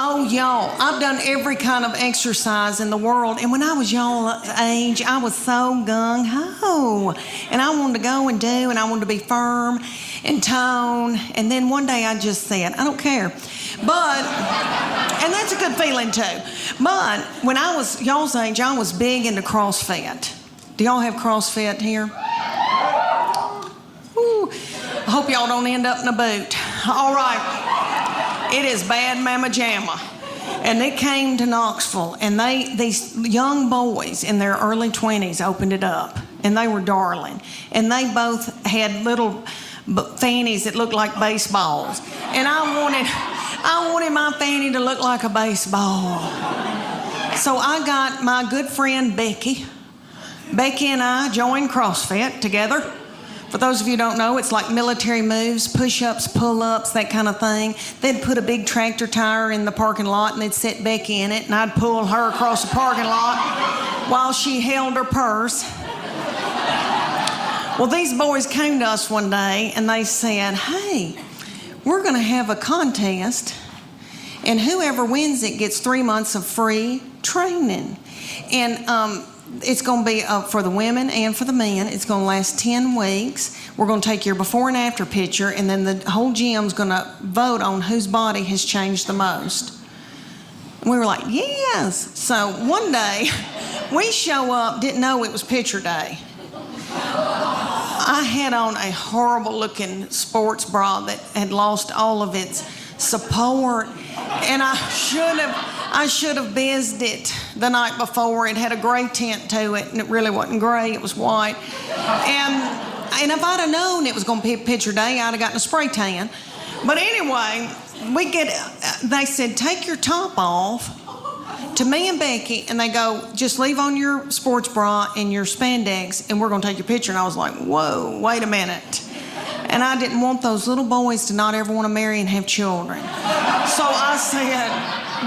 Oh, y'all, I've done every kind of exercise in the world. And when I was y'all age, I was so gung-ho. And I wanted to go and do, and I wanted to be firm and tone. And then one day I just said, I don't care. But, and that's a good feeling too. But when I was y'all's age, I was big into CrossFit. Do y'all have CrossFit here? Ooh, I hope y'all don't end up in a boot. All right. It is bad mamma jamma. And they came to Knoxville, and these young boys in their early 20s opened it up, and they were darling. And they both had little fannies that looked like baseballs. And I wanted my fanny to look like a baseball. So I got my good friend Becky. Becky and I joined CrossFit together. For those of you who don't know, it's like military moves, push-ups, pull-ups, that kind of thing. They'd put a big tractor tire in the parking lot, and they'd set Becky in it, and I'd pull her across the parking lot while she held her purse. Well, these boys came to us one day, and they said, hey, we're going to have a contest, and whoever wins it gets 3 months of free training. And it's going to be for the women and for the men. It's going to last 10 weeks. We're going to take your before and after picture, and then the whole gym's going to vote on whose body has changed the most. And we were like, yes. So one day, we show up, didn't know it was picture day. I had on a horrible-looking sports bra that had lost all of its support, and I should have bizzed it the night before. It had a gray tint to it, and it really wasn't gray. It was white. And if I'd have known it was going to be picture day, I'd have gotten a spray tan. But anyway, they said, take your top off to me and Becky, and they go, just leave on your sports bra and your spandex, and we're going to take your picture. And I was like, whoa, wait a minute. And I didn't want those little boys to not ever want to marry and have children. So I said,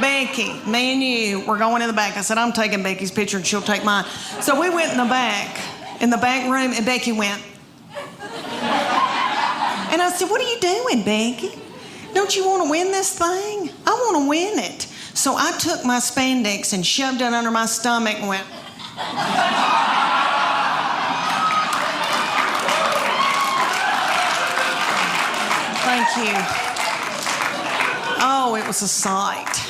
Becky, me and you, we're going in the back. I said, I'm taking Becky's picture and she'll take mine. So we went in the back room, and Becky went. And I said, what are you doing, Becky? Don't you want to win this thing? I want to win it. So I took my spandex and shoved it under my stomach and went. Thank you. Oh, it was a sight.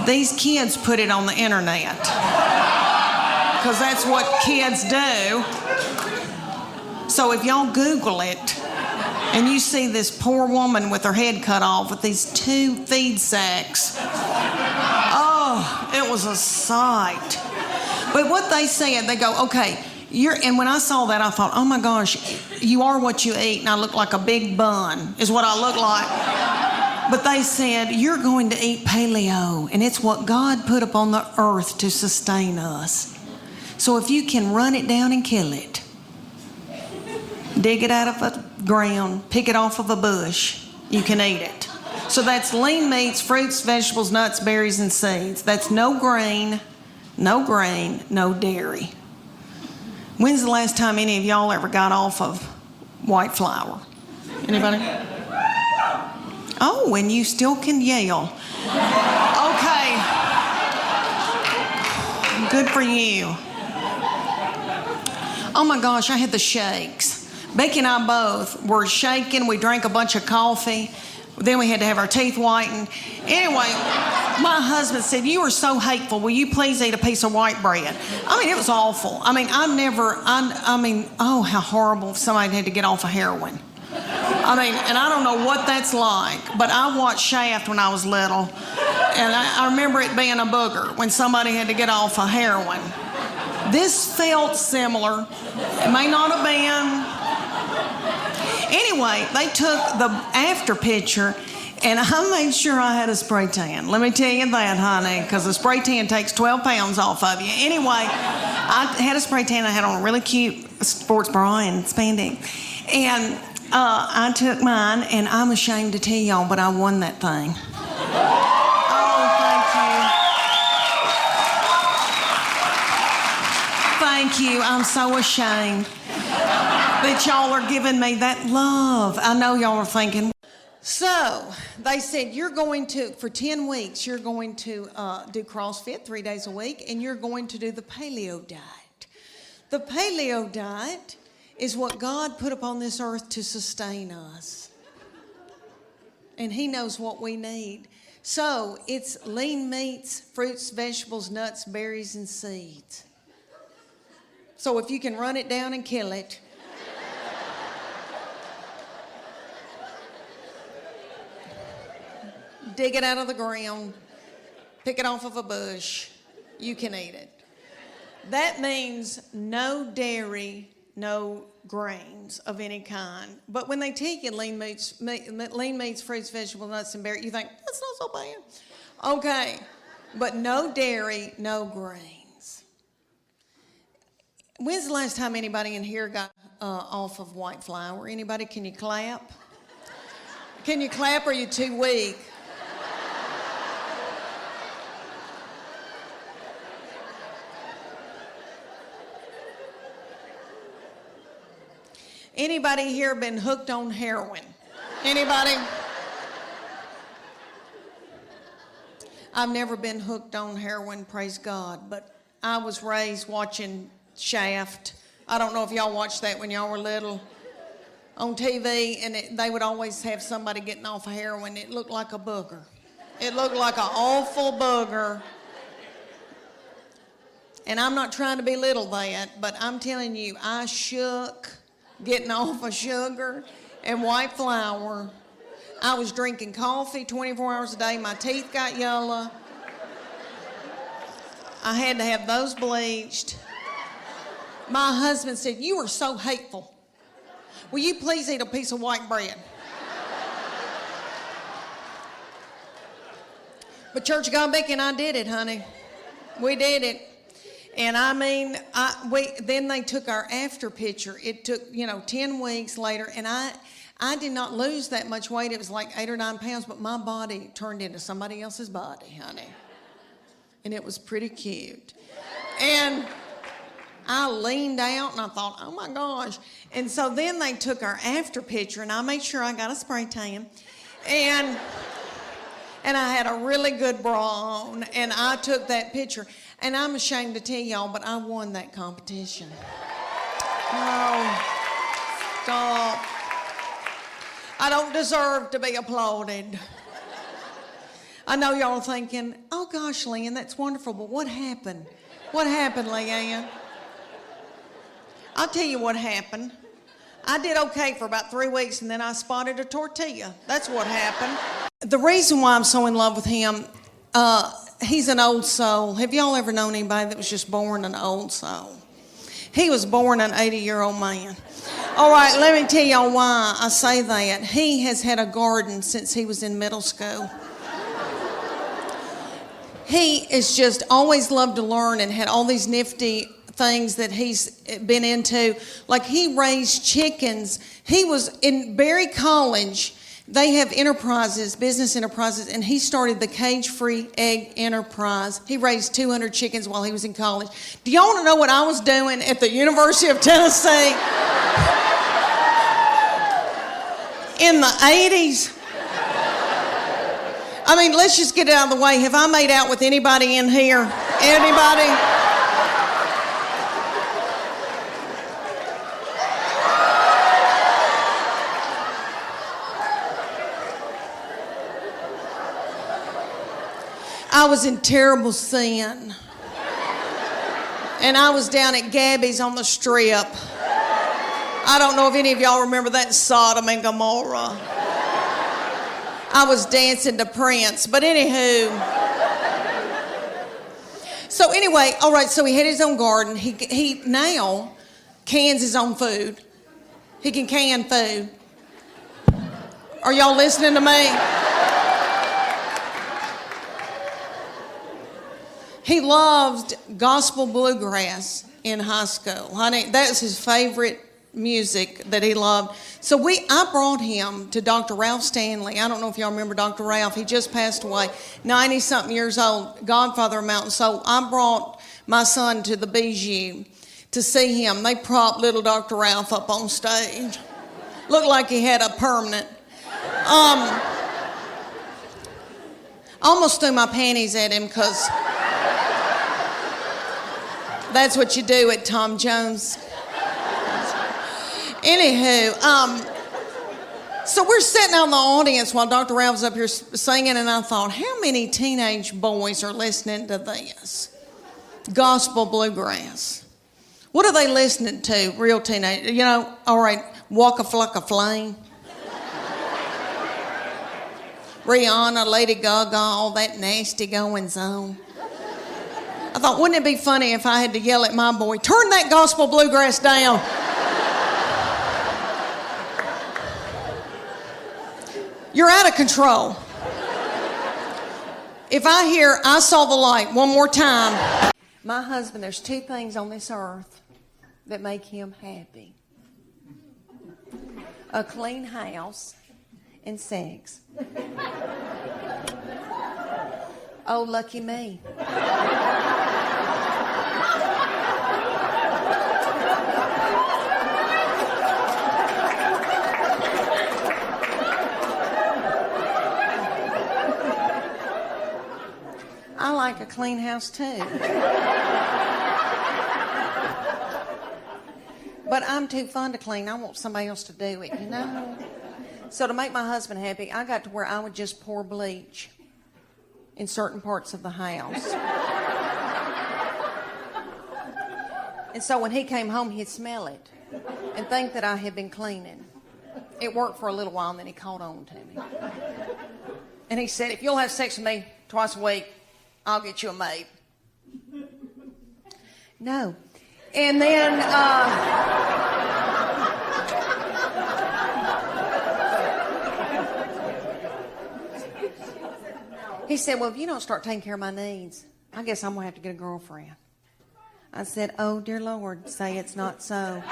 These kids put it on the internet because that's what kids do. So if y'all Google it and you see this poor woman with her head cut off with these 2 feed sacks, oh, it was a sight. But what they said, they go, okay, and when I saw that, I thought, oh my gosh, you are what you eat, and I look like a big bun, is what I look like. But they said, you're going to eat paleo, and it's what God put upon the earth to sustain us. So if you can run it down and kill it, dig it out of the ground, pick it off of a bush, you can eat it. So that's lean meats, fruits, vegetables, nuts, berries, and seeds. That's no grain, no dairy. When's the last time any of y'all ever got off of white flour? Anybody? Oh, and you still can yell. Okay. Good for you. Oh my gosh, I had the shakes. Becky and I both were shaking. We drank a bunch of coffee. Then we had to have our teeth whitened. Anyway, my husband said, you are so hateful. Will you please eat a piece of white bread? I mean, it was awful. I mean, oh, how horrible if somebody had to get off of heroin. I mean, and I don't know what that's like, but I watched Shaft when I was little, and I remember it being a booger when somebody had to get off of heroin. This felt similar. It may not have been. Anyway, they took the after picture, and I made sure I had a spray tan. Let me tell you that, honey, because a spray tan takes 12 pounds off of you. Anyway, I had a spray tan. I had on a really cute sports bra and spandex. And I took mine, and I'm ashamed to tell y'all, but I won that thing. Oh, thank you. I'm so ashamed that y'all are giving me that love. I know y'all are thinking. So they said, for 10 weeks, you're going to do CrossFit 3 days a week, and you're going to do the Paleo diet. The Paleo diet is what God put upon this earth to sustain us. And He knows what we need. So it's lean meats, fruits, vegetables, nuts, berries, and seeds. So if you can run it down and kill it, dig it out of the ground, pick it off of a bush, you can eat it. That means no dairy, no grains of any kind. But when they take you lean meats, fruits, vegetables, nuts, and berries, you think, that's not so bad. Okay, but no dairy, no grains. When's the last time anybody in here got off of white flour? Anybody, can you clap? Can you clap, or are you too weak? Anybody here been hooked on heroin? Anybody? I've never been hooked on heroin, praise God, but I was raised watching Shaft. I don't know if y'all watched that when y'all were little on TV, and they would always have somebody getting off of heroin. It looked like a booger. It looked like an awful booger. And I'm not trying to belittle that, but I'm telling you, I shook getting off of sugar and white flour. I was drinking coffee 24 hours a day. My teeth got yellow. I had to have those bleached. My husband said, "You are so hateful. Will you please eat a piece of white bread?" But Church of God Becky and I did it, honey. We did it. And I mean, then they took our after picture. It took, 10 weeks later, and I did not lose that much weight. It was like 8 or 9 pounds, but my body turned into somebody else's body, honey. And it was pretty cute. And I leaned out, and I thought, oh my gosh. And so then they took our after picture, and I made sure I got a spray tan. And I had a really good bra on, and I took that picture. And I'm ashamed to tell y'all, but I won that competition. Oh, stop. I don't deserve to be applauded. I know y'all are thinking, oh gosh, Leanne, that's wonderful, but what happened? What happened, Leanne? I'll tell you what happened. I did okay for about 3 weeks, and then I spotted a tortilla. That's what happened. The reason why I'm so in love with him, he's an old soul. Have y'all ever known anybody that was just born an old soul? He was born an 80-year-old man. All right, let me tell y'all why I say that. He has had a garden since he was in middle school. He has just always loved to learn and had all these nifty things that he's been into. Like he raised chickens. He was in Berry College. They have enterprises, business enterprises, and he started the Cage-Free Egg Enterprise. He raised 200 chickens while he was in college. Do y'all want to know what I was doing at the University of Tennessee in the 80s? I mean, let's just get it out of the way. Have I made out with anybody in here? Anybody? I was in terrible sin. And I was down at Gabby's on the Strip. I don't know if any of y'all remember that Sodom and Gomorrah. I was dancing to Prince. But anywho. So anyway, all right, so he had his own garden. He now cans his own food. He can can food. Are y'all listening to me? He loved gospel bluegrass in high school. Honey, that's his favorite music that he loved. So I brought him to Dr. Ralph Stanley. I don't know if y'all remember Dr. Ralph. He just passed away, 90-something years old, godfather of Mountain. So I brought my son to the Bijou to see him. They propped little Dr. Ralph up on stage. Looked like he had a permanent. Almost threw my panties at him because that's what you do at Tom Jones. Anywho, so we're sitting out in the audience while Dr. Ralph's up here singing, and I thought, how many teenage boys are listening to this? Gospel bluegrass. What are they listening to, real teenage? You know, all right, Walk a Flock of Flame. Rihanna, Lady Gaga, all that nasty goings on. I thought, wouldn't it be funny if I had to yell at my boy, turn that gospel bluegrass down? You're out of control. If I hear, I saw the light one more time. My husband, there's two things on this earth that make him happy. A clean house and sex. Oh, lucky me. I like a clean house too. But I'm too fun to clean. I want somebody else to do it, you know? So to make my husband happy, I got to where I would just pour bleach in certain parts of the house. And so when he came home, he'd smell it and think that I had been cleaning. It worked for a little while, and then he caught on to me. And he said, if you'll have sex with me twice a week, I'll get you a maid. No. And then, he said, well, if you don't start taking care of my needs, I guess I'm going to have to get a girlfriend. I said, oh, dear Lord, say it's not so.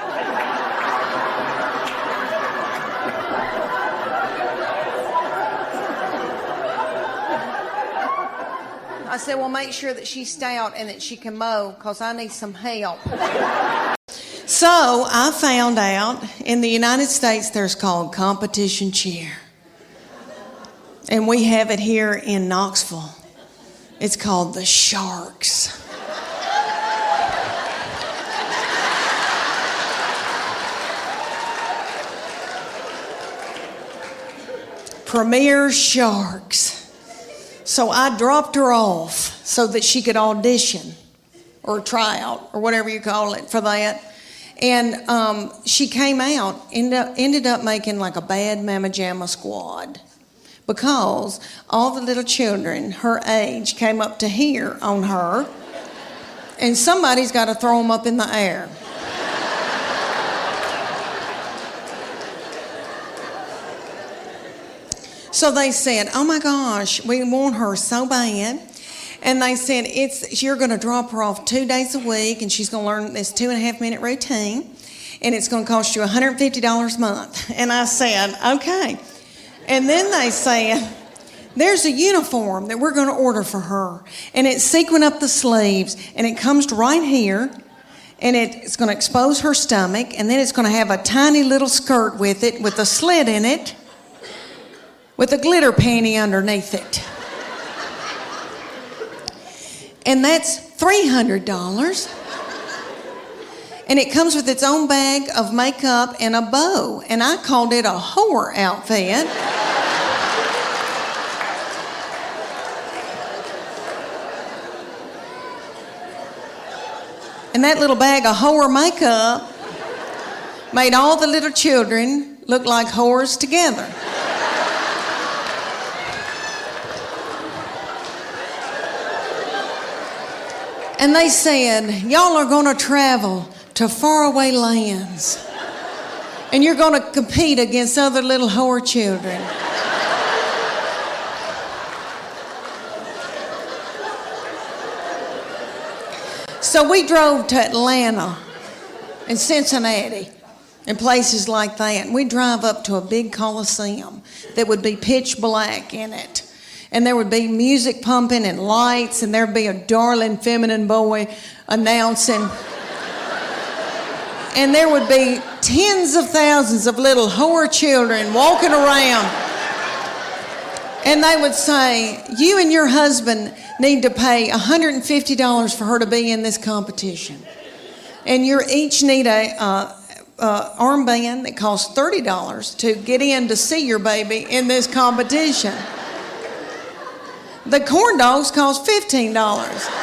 I said, well, make sure that she's stout and that she can mow because I need some help. So I found out in the United States there's called competition cheer. And we have it here in Knoxville. It's called the Sharks. Premier Sharks. So I dropped her off so that she could audition or try out or whatever you call it for that. And she came out, ended up making like a bad Mama Jamma squad because all the little children her age came up to here on her, and somebody's got to throw them up in the air. So they said, oh my gosh, we want her so bad. And they said, you're going to drop her off 2 days a week, and she's going to learn this 2.5-minute routine, and it's going to cost you $150 a month. And I said, okay. And then they said, there's a uniform that we're going to order for her, and it's sequin up the sleeves, and it comes to right here, and it's going to expose her stomach, and then it's going to have a tiny little skirt with it, with a slit in it, with a glitter panty underneath it. And that's $300. And it comes with its own bag of makeup and a bow. And I called it a whore outfit. And that little bag of whore makeup made all the little children look like whores together. And they said, y'all are going to travel to faraway lands. And you're going to compete against other little whore children. So we drove to Atlanta and Cincinnati and places like that. And we'd drive up to a big coliseum that would be pitch black in it. And there would be music pumping and lights, and there'd be a darling feminine boy announcing. And there would be tens of thousands of little whore children walking around And they would say, you and your husband need to pay $150 for her to be in this competition. And you each need a armband that costs $30 to get in to see your baby in this competition. The corn dogs cost $15.